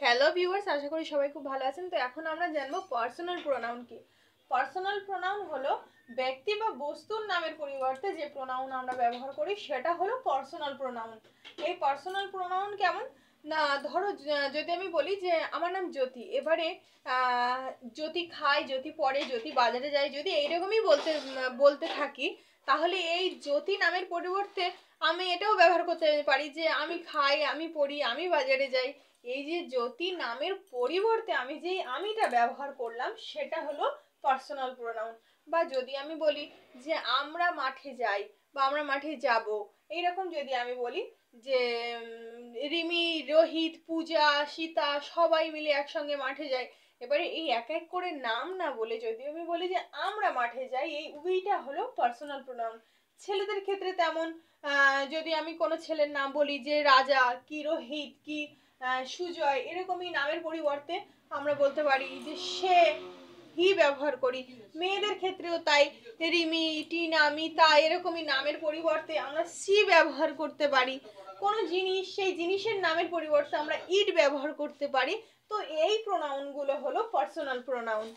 Hello viewers, আশা করি সবাই খুব ভালো আছেন। তো এখন আমরা জানবো পার্সোনাল প্রোনাউন কি। পার্সোনাল প্রোনাউন হলো ব্যক্তি বা বস্তুর নামের পরিবর্তে যে প্রোনাউন আমরা ব্যবহার করি সেটা হলো পার্সোনাল প্রোনাউন। এই পার্সোনাল প্রোনাউন কেমন না, ধরো যদি আমি বলি যে আমার নাম জ্যোতি, এবারে জ্যোতি খায়, জ্যোতি পড়ে, জ্যোতি বাজারে যায়, যদি এইরকমই বলতে বলতে থাকি, তাহলে এই জ্যোতি নামের পরিবর্তে আমি এটাও ব্যবহার করতে পারি যে আমি খাই, আমি পড়ি, আমি বাজারে যাই। এই যে জ্যোতি নামের পরিবর্তে আমি যে আমিটা ব্যবহার করলাম সেটা হলো পার্সোনাল প্রোনাউন। বা যদি আমি বলি যে আমরা মাঠে যাই বা আমরা মাঠে যাব, এইরকম যদি আমি বলি যে রিমি, রোহিত, পূজা, সীতা সবাই মিলে একসঙ্গে মাঠে যায়, এবারে এই এক এক করে নাম না বলে যদি আমি বলি যে আমরা মাঠে যাই, এই উইটা হলো পার্সোনাল প্রোনাউন। ছেলেদের ক্ষেত্রে তেমন, যদি আমি কোনো ছেলের নাম বলি যে রাজা কি, রোহিত কি, সুজয়, এরকমই নামের পরিবর্তে আমরা বলতে পারি যে সে, হি ব্যবহার করি। মেয়েদের ক্ষেত্রেও তাই, রিমি, টিনা, মিতা, এরকমই নামের পরিবর্তে আমরা সি ব্যবহার করতে পারি। কোনো জিনিস, সেই জিনিসের নামের পরিবর্তে আমরা ইট ব্যবহার করতে পারি। তো এই প্রোনাউনগুলো হলো পার্সোনাল প্রোনাউন।